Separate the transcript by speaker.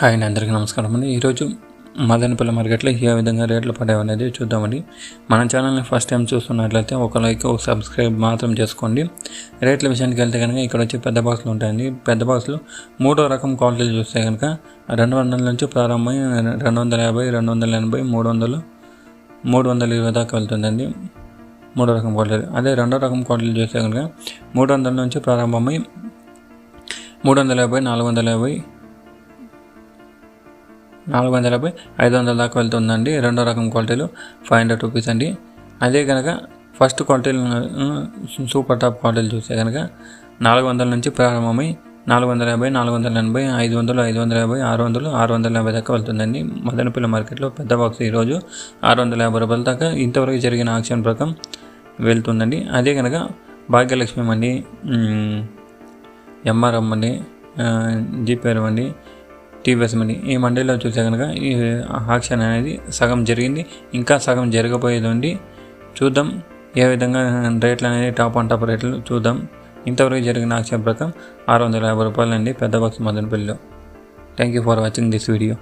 Speaker 1: Hi అండి, అందరికీ నమస్కారం అండి. ఈరోజు మదనపల్లి మార్కెట్లో ఏ విధంగా రేట్లు పడేవి అనేది చూద్దామండి. మన ఛానల్ని ఫస్ట్ టైం చూస్తున్నట్లయితే ఒక లైక్ ఒక సబ్స్క్రైబ్ మాత్రం చేసుకోండి. రేట్ల విషయానికి వెళ్తే కనుక ఇక్కడ వచ్చి పెద్ద బాక్సులు ఉంటాయండి. పెద్ద బాక్సులు మూడో రకం క్వాలిటీలు చూస్తే కనుక 200 నుంచి ప్రారంభమై 250, 280, 300, 320 దాకా వెళ్తుందండి మూడో రకం క్వాలిటీలు. అదే రెండో రకం క్వాలిటీలు చూస్తే కనుక 300 నుంచి ప్రారంభమై 350, 450, 500 దాకా వెళ్తుందండి. రెండో రకం క్వాలిటీలు 500 రూపీస్ అండి. అదే కనుక ఫస్ట్ క్వాలిటీలు సూపర్ టాప్ క్వాలిటీలు చూస్తే కనుక 400 నుంచి ప్రారంభమై 450, 480, 500, 550, 600, 650 దాకా వెళ్తుందండి. మదనపల్లి మార్కెట్లో పెద్ద బాక్స్ ఈరోజు 650 రూపాయల దాకా ఇంతవరకు జరిగిన ఆక్షన్ ప్రకారం వెళ్తుందండి. అదే కనుక భాగ్యలక్ష్మి మండి, ఎంఆర్ఎం మండి, జీపేర్ మండి, టీవీఎస్ మండి, ఈ మండీలో చూసే కనుక ఈ ఆక్షన్ అనేది సగం జరిగింది, ఇంకా సగం జరగబోయేది ఉంది. చూద్దాం ఏ విధంగా రేట్లు అనేది టాప్ అండ్ టాప్ రేట్లు చూద్దాం. ఇంతవరకు జరిగిన ఆక్షన్ ప్రకారం 650 రూపాయలు అండి పెద్ద బాక్స్ మదనపల్లిలో. Thank you for watching this video.